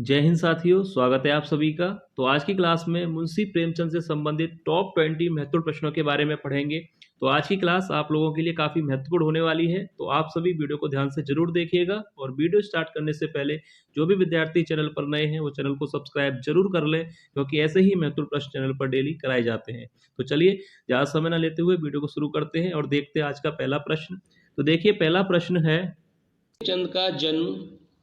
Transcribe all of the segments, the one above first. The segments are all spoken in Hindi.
जय हिंद साथियों, स्वागत है आप सभी का। तो आज की क्लास में मुंशी प्रेमचंद से संबंधित टॉप 20 महत्वपूर्ण प्रश्नों के बारे में पढ़ेंगे। तो आज की क्लास आप लोगों के लिए काफ़ी महत्वपूर्ण होने वाली है, तो आप सभी वीडियो को ध्यान से जरूर देखिएगा। और वीडियो स्टार्ट करने से पहले जो भी विद्यार्थी चैनल पर नए हैं वो चैनल को सब्सक्राइब जरूर कर लें, क्योंकि ऐसे ही महत्वपूर्ण प्रश्न चैनल पर डेली कराए जाते हैं। तो चलिए ज़्यादा समय न लेते हुए वीडियो को शुरू करते हैं और देखते हैं आज का पहला प्रश्न। तो देखिए, पहला प्रश्न है, प्रेमचंद का जन्म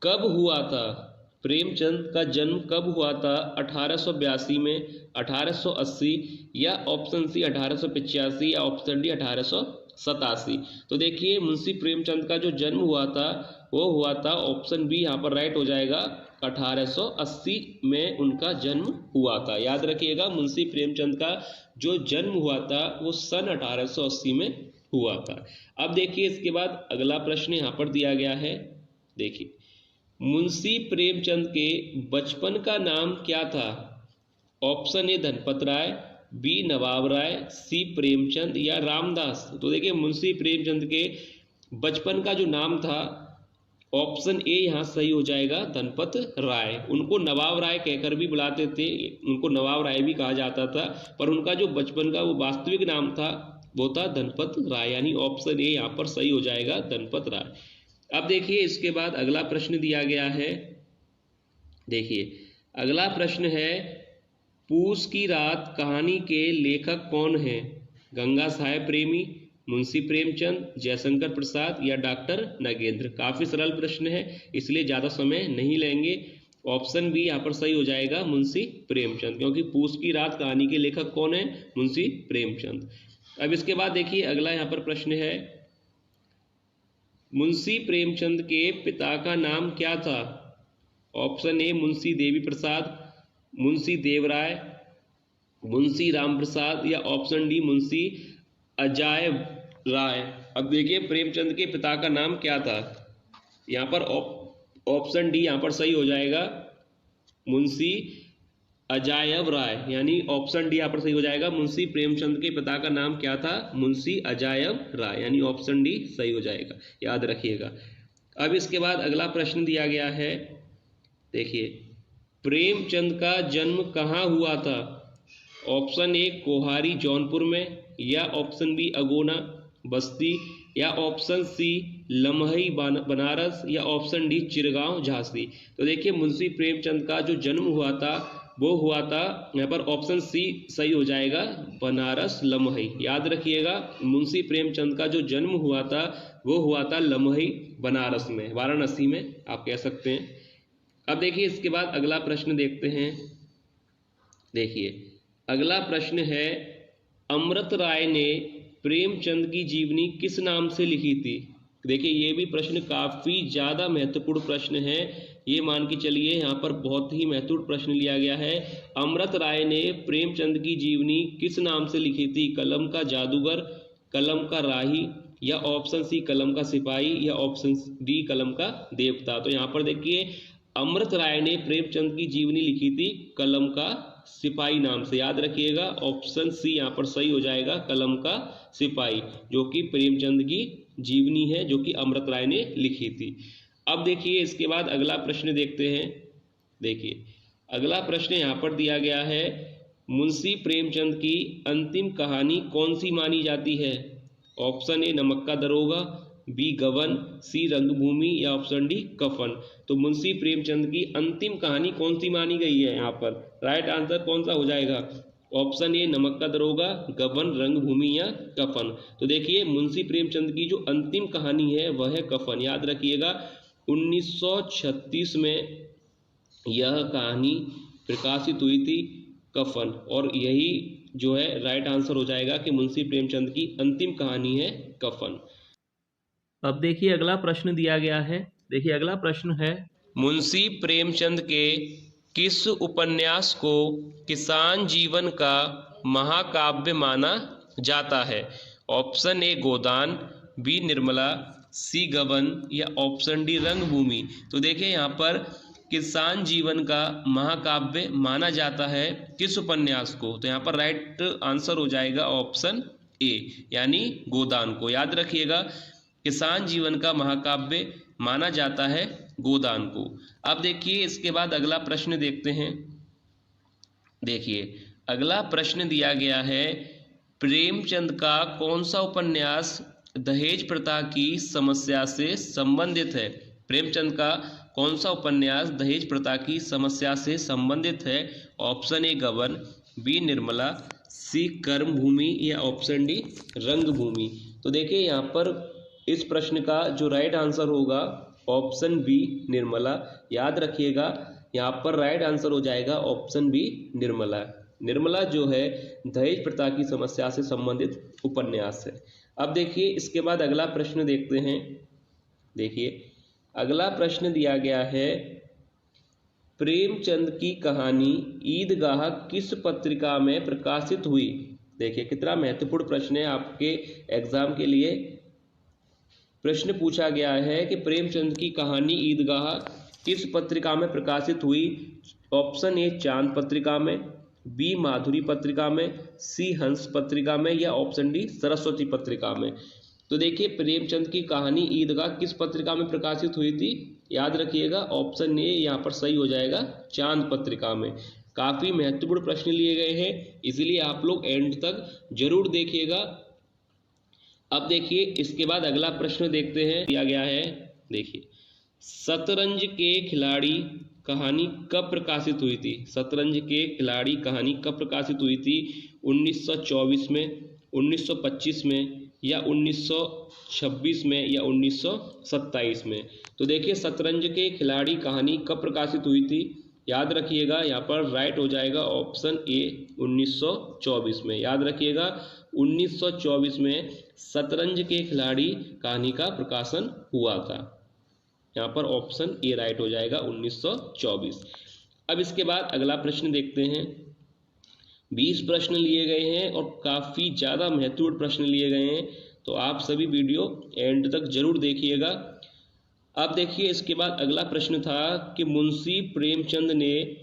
कब हुआ था? प्रेमचंद का जन्म कब हुआ था? 1882 में, 1880 या ऑप्शन सी 1885 या ऑप्शन डी 1887। तो देखिए, मुंशी प्रेमचंद का जो जन्म हुआ था वो हुआ था, ऑप्शन बी यहाँ पर राइट हो जाएगा, 1880 में उनका जन्म हुआ था। याद रखिएगा, मुंशी प्रेमचंद का जो जन्म हुआ था वो सन 1880 में हुआ था। अब देखिए, इसके बाद अगला प्रश्न यहाँ पर दिया गया है। देखिए, मुंशी प्रेमचंद के बचपन का नाम क्या था? Option A Dhanpat Rai, B Nawab Rai, C Premchand या रामदास। तो देखिए, मुंशी प्रेमचंद के बचपन का जो नाम था, ऑप्शन ए यहाँ सही हो जाएगा, धनपत राय। उनको नवाब राय कहकर भी बुलाते थे, उनको नवाब राय भी कहा जाता था, पर उनका जो बचपन का वो वास्तविक नाम था वो था धनपत राय, यानी ऑप्शन ए यहाँ पर सही हो जाएगा, धनपत राय। अब देखिए, इसके बाद अगला प्रश्न दिया गया है। देखिए, अगला प्रश्न है, पूस की रात कहानी के लेखक कौन हैं? गंगा साहेब प्रेमी, मुंशी प्रेमचंद, जयशंकर प्रसाद या डॉक्टर नगेंद्र। काफी सरल प्रश्न है, इसलिए ज्यादा समय नहीं लेंगे। ऑप्शन बी यहाँ पर सही हो जाएगा, मुंशी प्रेमचंद, क्योंकि पूस की रात कहानी के लेखक कौन है? मुंशी प्रेमचंद। अब इसके बाद देखिए, अगला यहाँ पर प्रश्न है, मुंशी प्रेमचंद के पिता का नाम क्या था? ऑप्शन ए मुंशी देवी प्रसाद, मुंशी देवराय, मुंशी राम प्रसाद या ऑप्शन डी मुंशी अजायब राय। अब देखिए, प्रेमचंद के पिता का नाम क्या था? यहाँ पर ऑप्शन डी यहाँ पर सही हो जाएगा, मुंशी अजायब राय, यानी ऑप्शन डी यहाँ पर सही हो जाएगा। मुंशी प्रेमचंद के पिता का नाम क्या था? मुंशी अजायब राय, यानी ऑप्शन डी सही हो जाएगा, याद रखिएगा। अब इसके बाद अगला प्रश्न दिया गया है। देखिए, प्रेमचंद का जन्म कहाँ हुआ था? ऑप्शन ए कोहारी जौनपुर में, या ऑप्शन बी अगोना बस्ती, या ऑप्शन सी लमही बनारस, या ऑप्शन डी चिरगांव झांसी। तो देखिए, मुंशी प्रेमचंद का जो जन्म हुआ था वो हुआ था, यहाँ पर ऑप्शन सी सही हो जाएगा, बनारस लमही। याद रखिएगा, मुंशी प्रेमचंद का जो जन्म हुआ था वो हुआ था लमही, बनारस में, वाराणसी में आप कह सकते हैं। अब देखिए, इसके बाद अगला प्रश्न देखते हैं। देखिए, अगला प्रश्न है, अमृत राय ने प्रेमचंद की जीवनी किस नाम से लिखी थी? देखिए, ये भी प्रश्न काफी ज्यादा महत्वपूर्ण प्रश्न है, ये मान के चलिए, यहाँ पर बहुत ही महत्वपूर्ण प्रश्न लिया गया है। अमृत राय ने प्रेमचंद की जीवनी किस नाम से लिखी थी? कलम का जादूगर, कलम का राही, या ऑप्शन सी कलम का सिपाही, या ऑप्शन डी कलम का देवता। तो यहाँ पर देखिए, अमृत राय ने प्रेमचंद की जीवनी लिखी थी कलम का सिपाही नाम से। याद रखिएगा, ऑप्शन सी यहाँ पर सही हो जाएगा, कलम का सिपाही, जो कि प्रेमचंद की जीवनी है, जो कि अमृत राय ने लिखी थी। अब देखिए, इसके बाद अगला प्रश्न देखते हैं। देखिए, अगला प्रश्न यहाँ पर दिया गया है, मुंशी प्रेमचंद की अंतिम कहानी कौन सी मानी जाती है? ऑप्शन ए नमक का दरोगा, बी गबन, सी रंगभूमि, या ऑप्शन डी कफन। तो मुंशी प्रेमचंद की अंतिम कहानी कौन सी मानी गई है? यहाँ पर राइट आंसर कौन सा हो जाएगा? ऑप्शन ए नमक का दरोगा, गबन, रंगभूमि या कफन। तो देखिए, मुंशी प्रेमचंद की जो अंतिम कहानी है वह है कफन। याद रखिएगा, 1936 में यह कहानी प्रकाशित हुई थी, कफन, और यही जो है राइट आंसर हो जाएगा कि मुंशी प्रेमचंद की अंतिम कहानी है कफन। अब देखिए, अगला प्रश्न दिया गया है। देखिए, अगला प्रश्न है, मुंशी प्रेमचंद के किस उपन्यास को किसान जीवन का महाकाव्य माना जाता है? Option A Godan, B Nirmala, C Gaban, या ऑप्शन डी रंगभूमि। तो देखिए, यहाँ पर किसान जीवन का महाकाव्य माना जाता है किस उपन्यास को? तो यहाँ पर राइट आंसर हो जाएगा ऑप्शन ए, यानी गोदान को। याद रखिएगा, किसान जीवन का महाकाव्य माना जाता है गोदान को। अब देखिए इसके बाद अगला प्रश्न देखते हैं। देखिए अगला प्रश्न दिया गया है, प्रेमचंद का कौन सा उपन्यास दहेज प्रथा की समस्या से संबंधित है? प्रेमचंद का कौन सा उपन्यास दहेज प्रथा की समस्या से संबंधित है? ऑप्शन ए गबन, बी निर्मला, सी कर्मभूमि या ऑप्शन डी रंगभूमि। तो देखिए यहाँ पर इस प्रश्न का जो राइट आंसर होगा ऑप्शन बी निर्मला। याद रखिएगा यहाँ पर राइट आंसर हो जाएगा ऑप्शन बी निर्मला। निर्मला जो है दहेज प्रथा की समस्या से संबंधित उपन्यास है। अब देखिए इसके बाद अगला प्रश्न देखते हैं। देखिए अगला प्रश्न दिया गया है, प्रेमचंद की कहानी ईदगाह किस पत्रिका में प्रकाशित हुई? देखिए कितना महत्वपूर्ण प्रश्न है, आपके एग्जाम के लिए प्रश्न पूछा गया है कि प्रेमचंद की कहानी ईदगाह किस पत्रिका में प्रकाशित हुई? ऑप्शन ए चांद पत्रिका में, बी माधुरी पत्रिका में, सी हंस पत्रिका में या ऑप्शन डी सरस्वती पत्रिका में। तो देखिए प्रेमचंद की कहानी ईदगाह किस पत्रिका में प्रकाशित हुई थी? याद रखिएगा ऑप्शन ए यहाँ पर सही हो जाएगा, चांद पत्रिका में। काफी महत्वपूर्ण प्रश्न लिए गए हैं, इसलिए आप लोग एंड तक जरूर देखिएगा। अब देखिए इसके बाद अगला प्रश्न देखते हैं, दिया गया है। देखिए शतरंज के खिलाड़ी कहानी कब प्रकाशित हुई थी? शतरंज के खिलाड़ी कहानी कब प्रकाशित हुई थी? 1924 में, 1925 में या 1926 में या 1927 में? तो देखिए शतरंज के खिलाड़ी कहानी कब प्रकाशित हुई थी? याद रखिएगा यहाँ पर राइट हो जाएगा ऑप्शन ए 1924 में। याद रखिएगा 1924 में शतरंज के खिलाड़ी कहानी का प्रकाशन हुआ था। यहाँ पर ऑप्शन ए राइट हो जाएगा 1924। अब इसके बाद अगला प्रश्न देखते हैं। 20 प्रश्न लिए गए हैं और काफ़ी ज़्यादा महत्वपूर्ण प्रश्न लिए गए हैं, तो आप सभी वीडियो एंड तक जरूर देखिएगा। अब देखिए इसके बाद अगला प्रश्न था कि मुंशी प्रेमचंद ने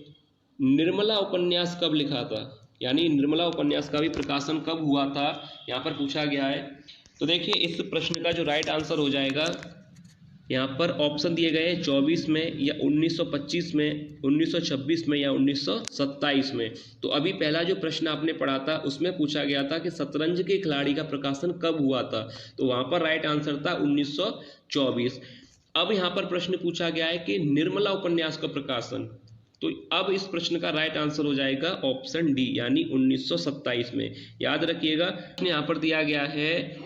निर्मला उपन्यास कब लिखा था? यानी निर्मला उपन्यास का भी प्रकाशन कब हुआ था, यहाँ पर पूछा गया है। तो देखिए इस प्रश्न का जो राइट आंसर हो जाएगा, यहाँ पर ऑप्शन दिए गए हैं 24 में या 1925 में, 1926 में या 1927 में। तो अभी पहला जो प्रश्न आपने पढ़ा था उसमें पूछा गया था कि शतरंज के खिलाड़ी का प्रकाशन कब हुआ था, तो वहाँ पर राइट आंसर था 1924। अब यहाँ पर प्रश्न पूछा गया है कि निर्मला उपन्यास का प्रकाशन, तो अब इस प्रश्न का राइट आंसर हो जाएगा ऑप्शन डी यानी 1927 में। याद रखिएगा यहाँ पर दिया गया है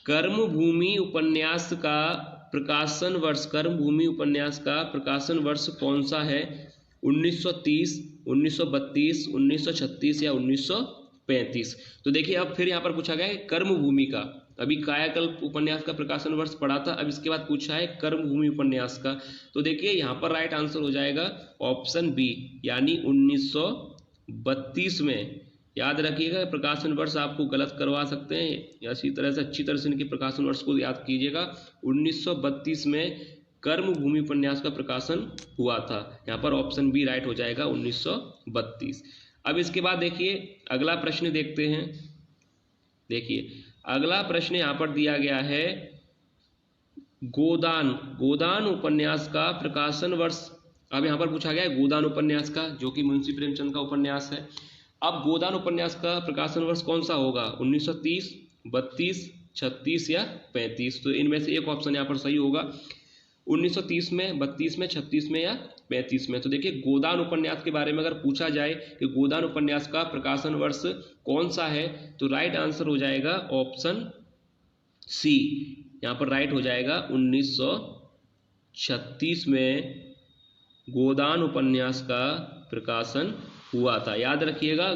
कर्मभूमि उपन्यास का प्रकाशन वर्ष, कर्मभूमि उपन्यास का प्रकाशन वर्ष कौन सा है? 1930, 1932, 1936 या 1935? तो देखिए अब फिर यहाँ पर पूछा गया है कर्मभूमि का। अभी कायाकल्प उपन्यास का प्रकाशन वर्ष पढ़ा था, अब इसके बाद पूछा है कर्मभूमि उपन्यास का। तो देखिए यहाँ पर राइट आंसर हो जाएगा ऑप्शन बी यानी 1932 में। याद रखिएगा प्रकाशन वर्ष आपको गलत करवा सकते हैं, इसी तरह से अच्छी तरह से इनके प्रकाशन वर्ष को याद कीजिएगा। 1932 में कर्मभूमि उपन्यास का प्रकाशन हुआ था। यहाँ पर ऑप्शन बी राइट हो जाएगा 1932। अब इसके बाद देखिए अगला प्रश्न देखते हैं। देखिए अगला प्रश्न यहाँ पर दिया गया है गोदान, गोदान उपन्यास का प्रकाशन वर्ष। अब यहाँ पर पूछा गया है गोदान उपन्यास का, जो कि मुंशी प्रेमचंद का उपन्यास है। अब गोदान उपन्यास का प्रकाशन वर्ष कौन सा होगा? 1930, 32, 36 या 35? तो इनमें से एक ऑप्शन यहाँ पर सही होगा, 1930 में, 32 में, 36 में या 35 में। तो देखिए गोदान उपन्यास के बारे में अगर पूछा जाए कि गोदान उपन्यास का प्रकाशन वर्ष कौन सा है, तो राइट आंसर हो जाएगा ऑप्शन सी। यहाँ पर राइट हो जाएगा 1936 में गोदान उपन्यास का प्रकाशन हुआ था। याद रखिएगा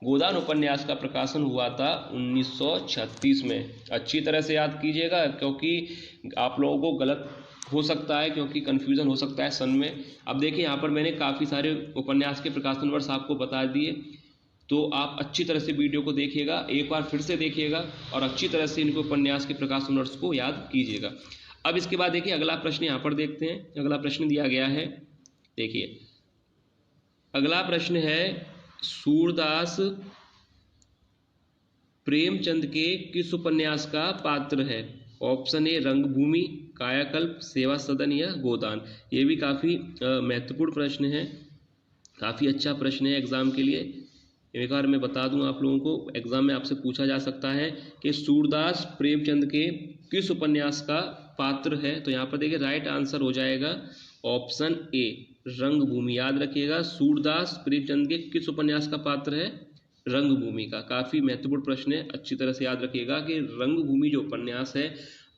गोदान उपन्यास का प्रकाशन हुआ था 1936 में। अच्छी तरह से याद कीजिएगा क्योंकि आप लोगों को गलत हो सकता है, क्योंकि कन्फ्यूज़न हो सकता है सन में। अब देखिए यहाँ पर मैंने काफ़ी सारे उपन्यास के प्रकाशन वर्ष आपको बता दिए, तो आप अच्छी तरह से वीडियो को देखिएगा, एक बार फिर से देखिएगा और अच्छी तरह से इनके उपन्यास के प्रकाशन वर्ष को याद कीजिएगा। अब इसके बाद देखिए अगला प्रश्न यहाँ पर देखते हैं। अगला प्रश्न दिया गया है, देखिए अगला प्रश्न है सूरदास प्रेमचंद के किस उपन्यास का पात्र है? ऑप्शन ए रंगभूमि, कायाकल्प, सेवा सदन या गोदान। ये भी काफ़ी महत्वपूर्ण प्रश्न है, काफ़ी अच्छा प्रश्न है एग्जाम के लिए। एक बार मैं बता दूं आप लोगों को, एग्जाम में आपसे पूछा जा सकता है कि सूरदास प्रेमचंद के किस उपन्यास का पात्र है। तो यहाँ पर देखिए राइट आंसर हो जाएगा ऑप्शन ए रंगभूमि। याद रखिएगा, सूरदास प्रेमचंद के किस उपन्यास का पात्र है? रंगभूमि का। काफ़ी महत्वपूर्ण प्रश्न है, अच्छी तरह से याद रखिएगा कि रंगभूमि जो उपन्यास है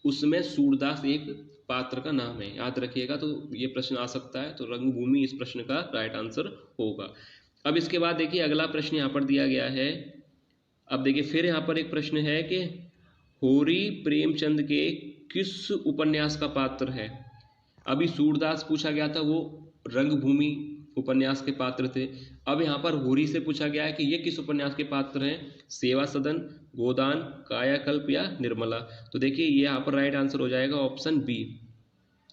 उसमें सूरदास एक पात्र का नाम है, याद रखिएगा। तो ये प्रश्न आ सकता है, तो रंगभूमि इस प्रश्न का राइट आंसर होगा। अब इसके बाद देखिए अगला प्रश्न यहाँ पर दिया गया है। अब देखिए फिर यहाँ पर एक प्रश्न है कि होरी प्रेमचंद के किस उपन्यास का पात्र है। अभी सूरदास पूछा गया था, वो रंगभूमि उपन्यास के पात्र थे। अब यहाँ पर होरी से पूछा गया है कि ये किस उपन्यास के पात्र हैं? सेवा सदन, गोदान, कायाकल्प या निर्मला। तो देखिए ये यहाँ पर राइट आंसर हो जाएगा ऑप्शन बी,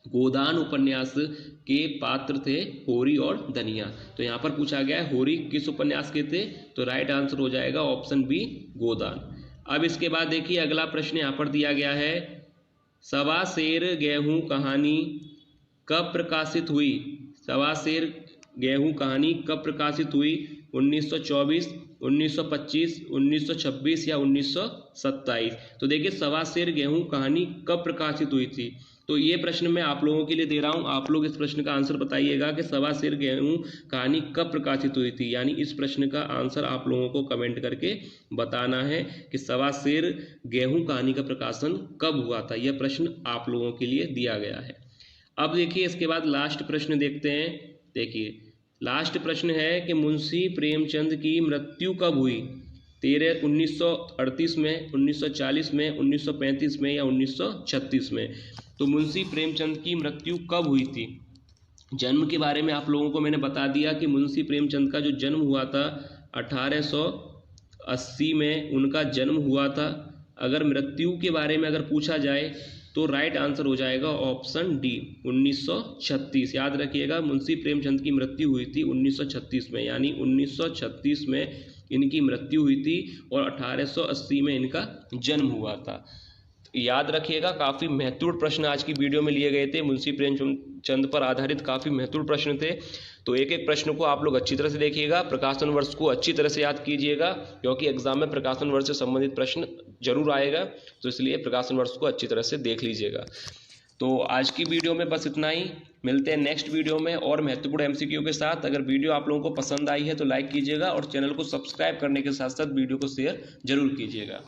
गोदान उपन्यास के पात्र थे होरी और धनिया। तो यहाँ पर पूछा गया है होरी किस उपन्यास के थे, तो राइट आंसर हो जाएगा ऑप्शन बी गोदान। अब इसके बाद देखिए अगला प्रश्न यहाँ पर दिया गया है, सवा शेर गेहूं कहानी कब प्रकाशित हुई? सवा शेर गेहूं कहानी कब प्रकाशित हुई? 1924, 1925, 1926 या 1927। तो देखिए सवा शेर गेहूं कहानी कब प्रकाशित हुई थी। तो ये प्रश्न मैं आप लोगों के लिए दे रहा हूं, आप लोग इस प्रश्न का आंसर बताइएगा कि सवा शेर गेहूं कहानी कब प्रकाशित हुई थी। यानी इस प्रश्न का आंसर आप लोगों को कमेंट करके बताना है कि सवा शेर गेहूं कहानी का प्रकाशन कब हुआ था। यह प्रश्न आप लोगों के लिए दिया गया है। अब देखिए इसके बाद लास्ट प्रश्न देखते हैं। देखिए लास्ट प्रश्न है कि मुंशी प्रेमचंद की मृत्यु कब हुई? 1938 में, 1940 में, 1935 में या 1936 में। तो मुंशी प्रेमचंद की मृत्यु कब हुई थी? जन्म के बारे में आप लोगों को मैंने बता दिया कि मुंशी प्रेमचंद का जो जन्म हुआ था 1880 में उनका जन्म हुआ था। अगर मृत्यु के बारे में अगर पूछा जाए तो राइट आंसर हो जाएगा ऑप्शन डी 1936। याद रखिएगा, मुंशी प्रेमचंद की मृत्यु हुई थी 1936 में, यानी 1936 में इनकी मृत्यु हुई थी और 1880 में इनका जन्म हुआ था। याद रखिएगा, काफ़ी महत्वपूर्ण प्रश्न आज की वीडियो में लिए गए थे, मुंशी प्रेमचंद पर आधारित काफ़ी महत्वपूर्ण प्रश्न थे। तो एक एक प्रश्न को आप लोग अच्छी तरह से देखिएगा, प्रकाशन वर्ष को अच्छी तरह से याद कीजिएगा, क्योंकि एग्जाम में प्रकाशन वर्ष से संबंधित प्रश्न जरूर आएगा। तो इसलिए प्रकाशन वर्ष को अच्छी तरह से देख लीजिएगा। तो आज की वीडियो में बस इतना ही, मिलते हैं नेक्स्ट वीडियो में और महत्वपूर्ण एमसीक्यू के साथ। अगर वीडियो आप लोगों को पसंद आई है तो लाइक कीजिएगा और चैनल को सब्सक्राइब करने के साथ साथ वीडियो को शेयर जरूर कीजिएगा।